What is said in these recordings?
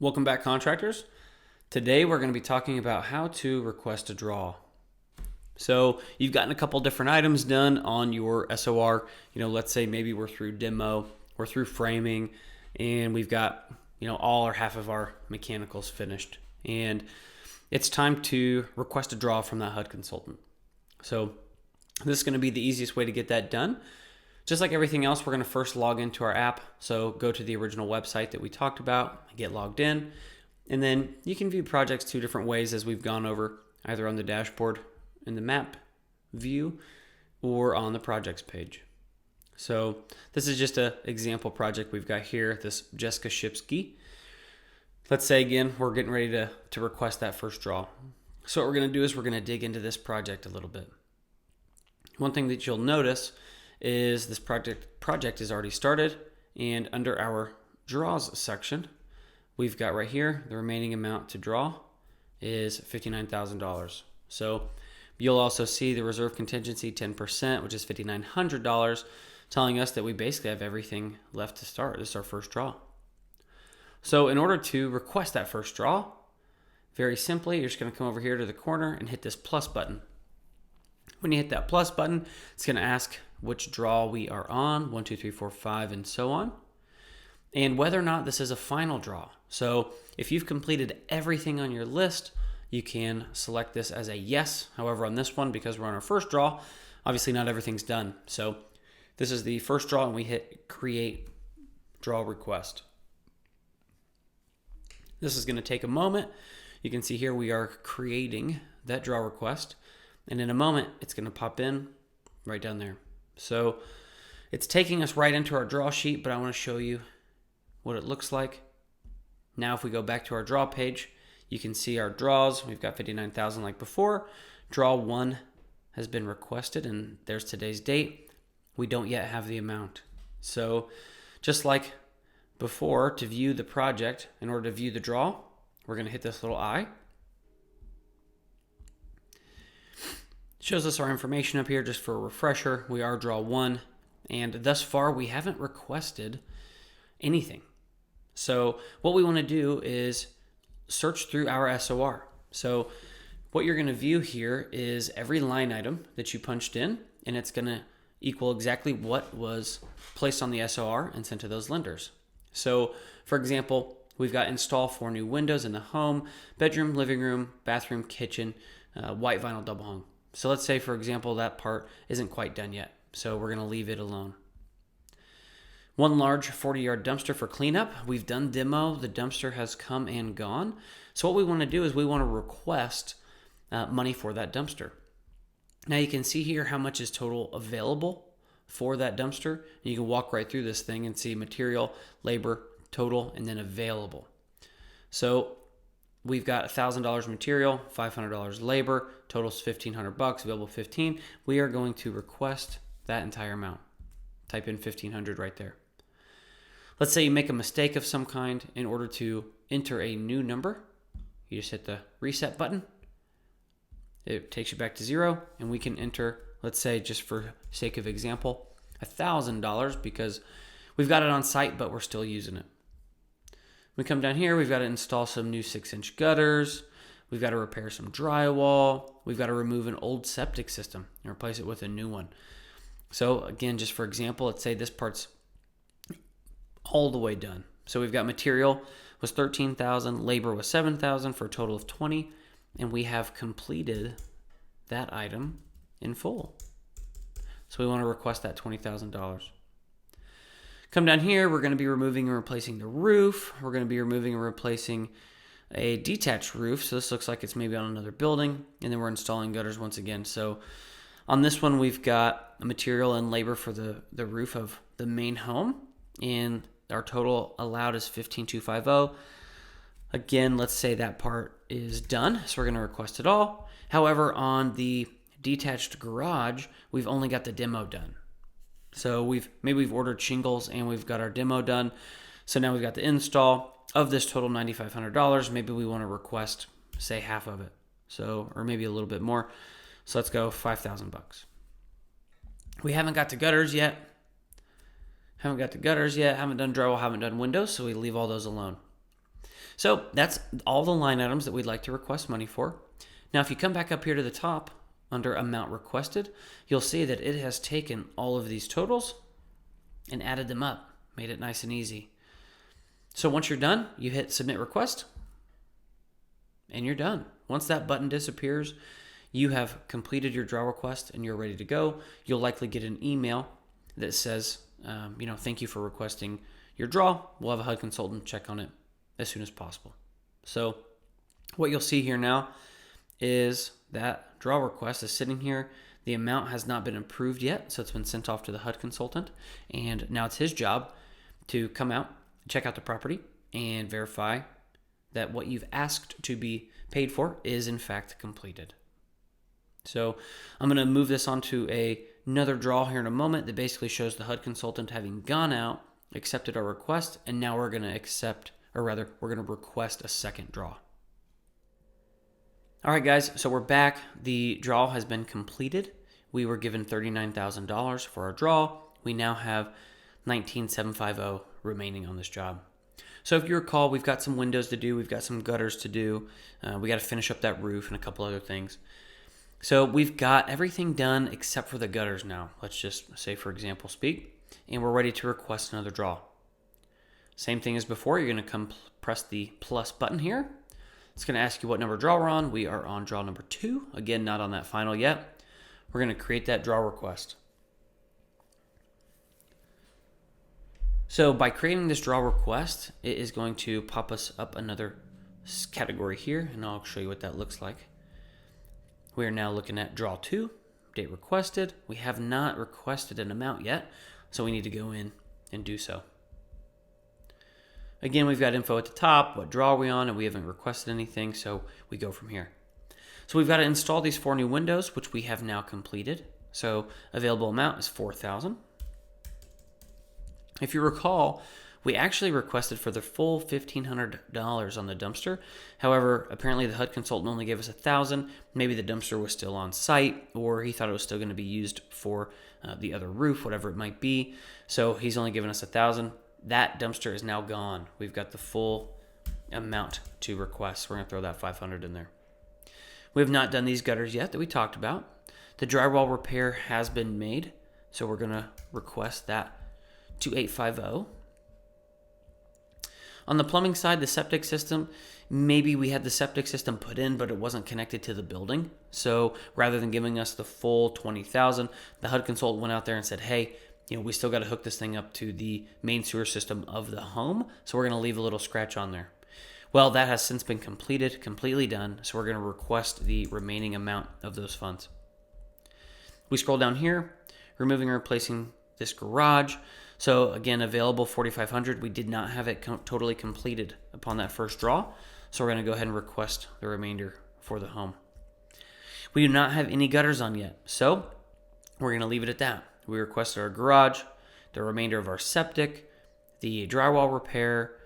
Welcome back, contractors. Today we're going to be talking about how to request a draw. So you've gotten a couple different items done on your SOR. Let's say maybe we're through demo, we're through framing, and we've got all or half of our mechanicals finished. And it's time to request a draw from that HUD consultant. So this is going to be the easiest way to get that done. Just like everything else, we're going to first log into our app. So go to the original website that we talked about, get logged in, and then you can view projects two different ways as we've gone over, either on the dashboard in the map view or on the projects page. So this is just an example project we've got here, this Jessica Shipsky. Let's say again, we're getting ready to request that first draw. So what we're going to do is we're going to dig into this project a little bit. One thing that you'll notice is this project is already started, and under our draws section, we've got right here the remaining amount to draw is $59,000. So you'll also see the reserve contingency 10%, which is $5,900, telling us that we basically have everything left to start. This is our first draw. So in order to request that first draw, very simply, you're just going to come over here to the corner and hit this plus button. When you hit that plus button, it's going to ask which draw we are on, 1, 2, 3, 4, 5, and so on, and whether or not this is a final draw. So if you've completed everything on your list, you can select this as a yes. However, on this one, because we're on our first draw, obviously not everything's done. So this is the first draw, and we hit create draw request. This is going to take a moment. You can see here we are creating that draw request, and in a moment, it's going to pop in right down there. So it's taking us right into our draw sheet, but I want to show you what it looks like. Now, if we go back to our draw page, you can see our draws. We've got 59,000 like before. Draw 1 has been requested, and there's today's date. We don't yet have the amount. So just like before, to view the project, in order to view the draw, we're going to hit this little I. Shows us our information up here just for a refresher. We are draw 1, and thus far we haven't requested anything. So what we want to do is search through our SOR. So what you're going to view here is every line item that you punched in, and it's going to equal exactly what was placed on the SOR and sent to those lenders. So for example, we've got install 4 new windows in the home, bedroom, living room, bathroom, kitchen, white vinyl double hung. So let's say, for example, that part isn't quite done yet. So we're going to leave it alone. 1 large 40-yard dumpster for cleanup. We've done demo. The dumpster has come and gone. So what we want to do is we want to request money for that dumpster. Now you can see here how much is total available for that dumpster. You can walk right through this thing and see material, labor, total, and then available. So we've got $1,000 material, $500 labor, totals $1,500, available 15. We are going to request that entire amount. Type in 1,500 right there. Let's say you make a mistake of some kind. In order to enter a new number, you just hit the reset button. It takes you back to 0, and we can enter, let's say, just for sake of example, $1,000 because we've got it on site, but we're still using it. We come down here, we've got to install some new 6-inch gutters. We've got to repair some drywall. We've got to remove an old septic system and replace it with a new one. So again, just for example, let's say this part's all the way done. So we've got material was $13,000, labor was $7,000 for a total of $20,000, and we have completed that item in full. So we want to request that $20,000. Come down here, we're going to be removing and replacing the roof. We're going to be removing and replacing a detached roof. So this looks like it's maybe on another building. And then we're installing gutters once again. So on this one, we've got material and labor for the roof of the main home. And our total allowed is $15,250. Again, let's say that part is done. So we're going to request it all. However, on the detached garage, we've only got the demo done. So we've ordered shingles and we've got our demo done. So now we've got the install of this total $9,500. Maybe we want to request, say, half of it. So, or maybe a little bit more. So let's go $5,000. We haven't got to gutters yet. Haven't done drywall, haven't done windows. So we leave all those alone. So that's all the line items that we'd like to request money for. Now, if you come back up here to the top under amount requested, you'll see that it has taken all of these totals and added them up, made it nice and easy. So once you're done, you hit submit request and you're done. Once that button disappears, you have completed your draw request and you're ready to go. You'll likely get an email that says, thank you for requesting your draw. We'll have a HUD consultant check on it as soon as possible. So what you'll see here now is that draw request is sitting here. The amount has not been approved yet, so it's been sent off to the HUD consultant. And now it's his job to come out, check out the property, and verify that what you've asked to be paid for is in fact completed. So I'm going to move this on to another draw here in a moment that basically shows the HUD consultant having gone out, accepted our request, and now we're going to we're going to request a second draw. All right, guys, so we're back. The draw has been completed. We were given $39,000 for our draw. We now have $19,750 remaining on this job. So if you recall, we've got some windows to do. We've got some gutters to do. We got to finish up that roof and a couple other things. So we've got everything done except for the gutters now. Let's just say, for example, speak, and we're ready to request another draw. Same thing as before. You're going to press the plus button here. It's going to ask you what number draw we're on. We are on draw number 2. Again, not on that final yet. We're going to create that draw request. So by creating this draw request, it is going to pop us up another category here, and I'll show you what that looks like. We are now looking at draw 2, date requested. We have not requested an amount yet, so we need to go in and do so. Again, we've got info at the top, what draw are we on, and we haven't requested anything, so we go from here. So we've got to install these 4 new windows, which we have now completed. So available amount is $4,000. If you recall, we actually requested for the full $1,500 on the dumpster. However, apparently the HUD consultant only gave us $1,000. Maybe the dumpster was still on site, or he thought it was still going to be used for the other roof, whatever it might be. So he's only given us $1,000. That dumpster is now gone. We've got the full amount to request. We're going to throw that $500 in there. We have not done these gutters yet that we talked about. The drywall repair has been made, so we're going to request that $2,850. On the plumbing side, the septic system, maybe we had the septic system put in, but it wasn't connected to the building. So rather than giving us the full $20,000, the HUD consultant went out there and said, hey, we still got to hook this thing up to the main sewer system of the home, so we're going to leave a little scratch on there. Well, that has since been completed, completely done, so we're going to request the remaining amount of those funds. We scroll down here, removing and replacing this garage. So again, available $4,500. We did not have it totally completed upon that first draw, so we're going to go ahead and request the remainder for the home. We do not have any gutters on yet, so we're going to leave it at that. We requested our garage, the remainder of our septic, the drywall repair.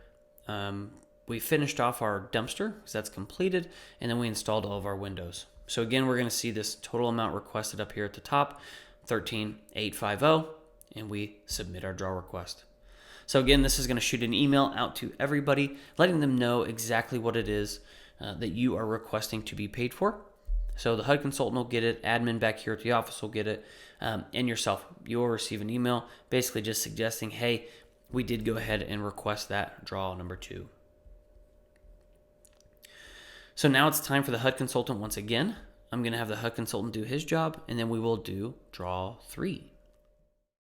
We finished off our dumpster because that's completed, and then we installed all of our windows. So again, we're going to see this total amount requested up here at the top, $13,850, and we submit our draw request. So again, this is going to shoot an email out to everybody, letting them know exactly what it is that you are requesting to be paid for. So the HUD consultant will get it, admin back here at the office will get it, and yourself. You will receive an email basically just suggesting, hey, we did go ahead and request that draw number 2. So now it's time for the HUD consultant once again. I'm going to have the HUD consultant do his job, and then we will do draw 3.